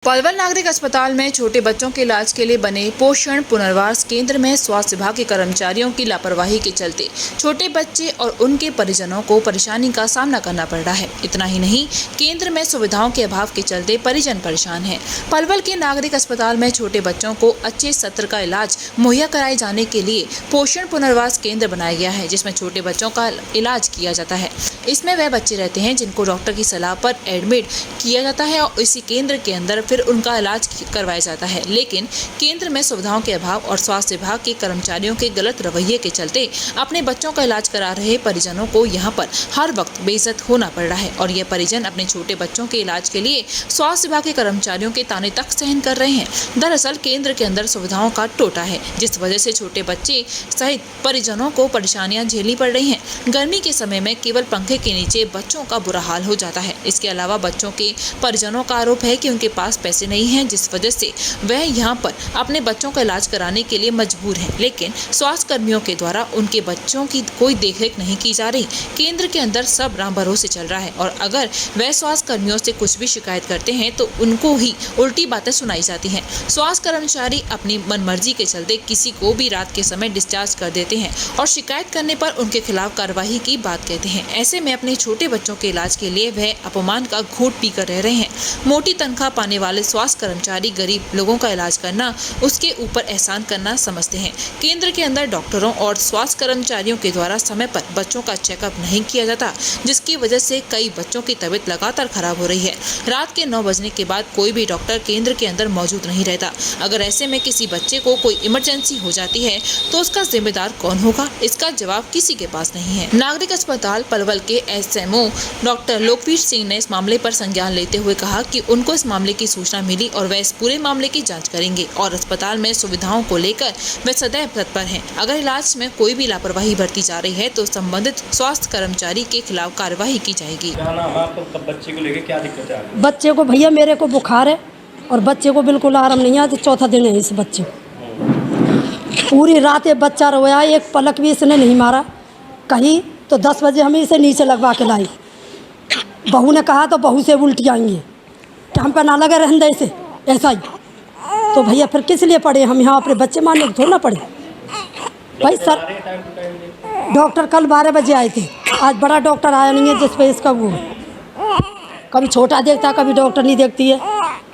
पलवल नागरिक अस्पताल में छोटे बच्चों के इलाज के लिए बने पोषण पुनर्वास केंद्र में स्वास्थ्य विभाग के कर्मचारियों की लापरवाही के चलते छोटे बच्चे और उनके परिजनों को परेशानी का सामना करना पड़ रहा है। इतना ही नहीं, केंद्र में सुविधाओं के अभाव के चलते परिजन परेशान हैं। पलवल के नागरिक अस्पताल में छोटे बच्चों को अच्छे सत्र का इलाज मुहैया कराए जाने के लिए पोषण पुनर्वास केंद्र बनाया गया है, जिसमें छोटे बच्चों का इलाज किया जाता है। इसमें वह बच्चे रहते हैं जिनको डॉक्टर की सलाह पर एडमिट किया जाता है और इसी केंद्र के अंदर फिर उनका इलाज करवाया जाता है। लेकिन केंद्र में सुविधाओं के अभाव और स्वास्थ्य विभाग के कर्मचारियों के गलत रवैये के चलते अपने बच्चों का इलाज करा रहे परिजनों को यहां पर हर वक्त बेइज्जत होना पड़ रहा है और ये परिजन अपने छोटे बच्चों के इलाज के लिए स्वास्थ्य विभाग के कर्मचारियों के ताने तक सहन कर रहे हैं। दरअसल केंद्र के अंदर सुविधाओं का टोटा है, जिस वजह से छोटे बच्चे सहित परिजनों को परेशानियां झेलनी पड़ रही हैं। गर्मी के समय में केवल पंखे के नीचे बच्चों का बुरा हाल हो जाता है। इसके अलावा बच्चों के परिजनों का आरोप है कि उनके पास पैसे नहीं हैं, जिस वजह से वह यहां पर अपने बच्चों का इलाज कराने के लिए मजबूर हैं। लेकिन स्वास्थ्य कर्मियों के द्वारा उनके बच्चों की कोई देखरेख नहीं की जा रही। केंद्र के अंदर सब राम भरोसे चल रहा है और अगर वह स्वास्थ्य कर्मियों से कुछ भी शिकायत करते हैं तो उनको ही उल्टी बातें सुनाई जाती हैं। स्वास्थ्य कर्मचारी अपनी मनमर्जी के चलते किसी को भी रात के समय डिस्चार्ज कर देते हैं और शिकायत करने पर उनके खिलाफ कार्रवाई की बात कहते हैं। ऐसे में अपने छोटे बच्चों के इलाज के लिए वह अपमान का घूंट पीकर रह रहे हैं। मोटी तनख्वाह पाने वाले स्वास्थ्य कर्मचारी गरीब लोगों का इलाज करना, उसके ऊपर एहसान करना समझते हैं। केंद्र के अंदर डॉक्टरों और स्वास्थ्य कर्मचारियों के द्वारा समय पर बच्चों का चेकअप नहीं किया जाता, जिसकी वजह से कई बच्चों की तबीयत लगातार खराब हो रही है। रात के 9 बजने के बाद कोई भी डॉक्टर केंद्र के अंदर मौजूद नहीं रहता। अगर ऐसे में किसी बच्चे को कोई इमरजेंसी हो जाती है तो उसका जिम्मेदार कौन होगा, इसका जवाब किसी के पास नहीं है। नागरिक अस्पताल पलवल के SMO डॉक्टर लोकवीर सिंह ने इस मामले पर संज्ञान लेते हुए कहा कि उनको इस मामले की सूचना मिली और वह इस पूरे मामले की जांच करेंगे और अस्पताल में सुविधाओं को लेकर वे सदैव तत्पर हैं। अगर इलाज में कोई भी लापरवाही बरती जा रही है तो संबंधित स्वास्थ्य कर्मचारी के खिलाफ कार्रवाई की जाएगी। बच्चे को लेकर क्या दिक्कत है? बच्चे को भैया मेरे को बुखार है और बच्चे को बिल्कुल आराम नहीं आता। चौथा दिन है इस बच्चे पूरी रात ये बच्चा रोया, एक पलक भी इसने नहीं मारा। कहीं तो 10 बजे हमें इसे नीचे लगवा के लाई। बहू ने कहा तो बहू से उल्टी आएंगे कि हम पे ना लगे रहने इसे ऐसा ही। तो भैया फिर किस लिए पड़े हम यहाँ अपने बच्चे मारने को थोड़ा ना पड़े भाई। सर डॉक्टर कल 12 बजे आए थे, आज बड़ा डॉक्टर आया नहीं है जिस पे इसका वो कभी छोटा देखता कभी डॉक्टर नहीं देखती है,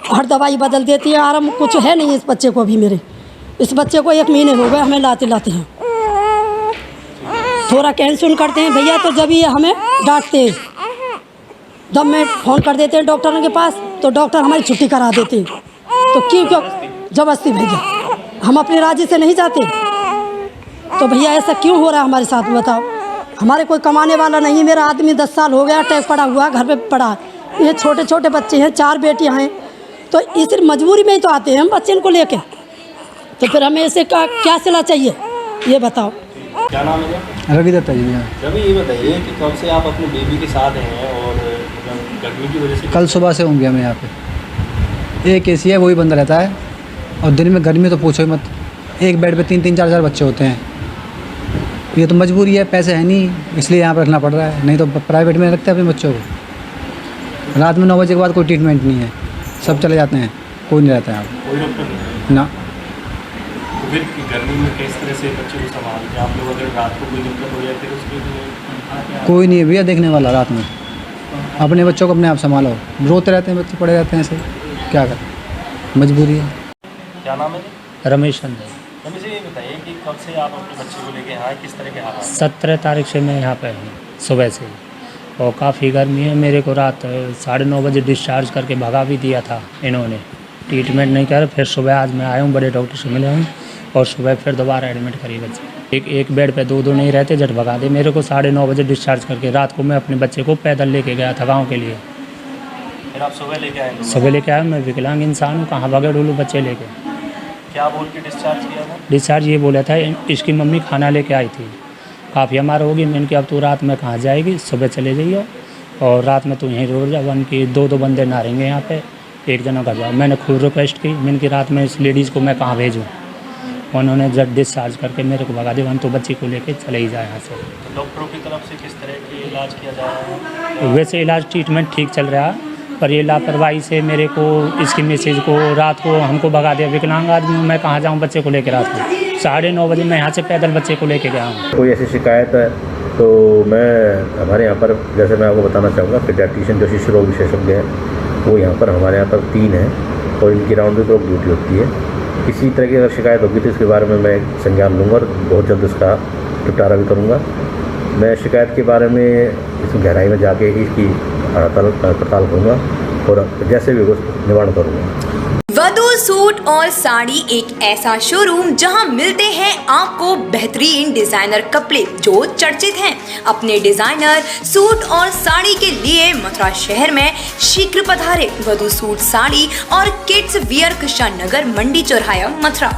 हर दवाई बदल देती है। आराम कुछ है नहीं इस बच्चे को। अभी मेरे इस बच्चे को 1 महीने हो गए हमें लाते हैं। थोड़ा कैंसुल करते हैं भैया तो जब ये हमें डांटते हैं, जब में फ़ोन कर देते हैं डॉक्टरों के पास तो डॉक्टर हमारी छुट्टी करा देते हैं। तो क्यों जबरदस्ती भैया, हम अपने राज्य से नहीं जाते। तो भैया ऐसा क्यों हो रहा है हमारे साथ बताओ। हमारे कोई कमाने वाला नहीं है। मेरा आदमी 10 साल हो गया अटैक पड़ा हुआ, घर पे पड़ा। ये छोटे छोटे बच्चे हैं, 4 बेटियां हैं, तो इस मजबूरी में ही तो आते हैं हम बच्चे को लेके। तो फिर हमें इसे क्या सिला चाहिए ये बताओ। क्या नाम है? रवि दत्ता जी भैया। रवि, ये बताइए कि कब से आप अपने बेबी के साथ हैं और गर्मी की वजह से? कल सुबह से होंगे हम यहाँ पे। एक AC है, वही बंद रहता है और दिन में गर्मी तो पूछो ही मत। एक बेड पे 3-3, 4-4 बच्चे होते हैं। ये तो मजबूरी है, पैसे है नहीं इसलिए यहाँ पर रखना पड़ रहा है, नहीं तो प्राइवेट में रखते हैं अपने बच्चों को। रात में 9 बजे के बाद कोई ट्रीटमेंट नहीं है, सब चले जाते हैं, कोई नहीं रहता है यहाँ कोई डॉक्टर नहीं ना। तो फिर गर्मी में किस तरह से बच्चे को संभालते हैं आप लोग? अगर रात को कोई दिक्कत हो जाए फिर उसके लिए कोई नहीं है भैया देखने वाला रात में। अपने बच्चों को अपने आप संभालो, रोते रहते हैं बच्चे, पड़े रहते हैं ऐसे, क्या करें, मजबूरी है। क्या नाम है? रमेश चंद्र। रमेश जी, ये बताइए कि कब से आप अपने बच्चे को लेके यहाँ, किस तरह के हालात? 17 तारीख से मैं यहाँ पे हूँ सुबह से, और काफ़ी गर्मी है। मेरे को रात 9:30 बजे डिस्चार्ज करके भगा भी दिया था इन्होंने, ट्रीटमेंट नहीं कर। फिर सुबह आज मैं आया हूँ, बड़े डॉक्टर से मिले हूँ और सुबह फिर दोबारा एडमिट करी बच्चे। एक बेड पे 2 नहीं रहते, झट भगा दे मेरे को। 9:30 बजे डिस्चार्ज करके रात को मैं अपने बच्चे को पैदल लेके गया था गाँव के लिए। फिर आप सुबह लेके आए? सुबह लेके आया। मैं विकलांग इंसान हूँ, कहाँ भगे डोलूँ बच्चे लेके। क्या बोल के डिस्चार्ज किया था? डिस्चार्ज ये बोला था इसकी मम्मी खाना लेके आई थी, काफ़ी हमारा होगी। मैंने कि अब तो रात में कहाँ जाएगी, सुबह चले जाइए और रात में तो यहीं रोड जाओ। उनकी 2 बंदे नहाएंगे यहाँ पे, एक जना घर जाओ। मैंने खुद रिक्वेस्ट की, मैंने कि रात में इस लेडीज़ को मैं कहाँ भेजूँ। उन्होंने जब डिस्चार्ज करके मेरे को भगा दिया, हम तो बच्ची को लेके चले ही जाए यहाँ से। तो डॉक्टरों की तरफ से किस तरह की इलाज किया जा रहा है? वैसे इलाज ट्रीटमेंट ठीक चल रहा है, पर ये लापरवाही से मेरे को इसकी मैसेज को रात को हमको भगा दिया। विकलांग आदमी हूँ, मैं कहाँ जाऊँ बच्चे को लेकर रात को 9:30 बजे मैं यहाँ से पैदल बच्चे को लेके गया हूँ। कोई ऐसी शिकायत है तो मैं हमारे यहाँ पर, जैसे मैं आपको बताना चाहूँगा, पीडियाट्रिशियन जो शिशु रोग विशेषज्ञ हैं वो यहाँ पर हमारे यहाँ पर 3 हैं और इनकी राउंड द क्लॉक ड्यूटी होती है। किसी तरह की अगर शिकायत होगी तो इसके बारे में मैं संज्ञान लूँगा और बहुत जल्द इसका निपटारा भी करूँगा। मैं शिकायत के बारे में इस गहराई में जाके इसकी पड़ताल करूँगा और जैसे भी उसको निवारण करूँगा। वधू सूट और साड़ी एक ऐसा शोरूम जहां मिलते हैं आपको बेहतरीन डिजाइनर कपड़े जो चर्चित हैं। अपने डिजाइनर सूट और साड़ी के लिए मथुरा शहर में शीघ्र पधारे। वधू सूट साड़ी और किड्स वियर कृष्णा नगर मंडी चौराहा मथुरा।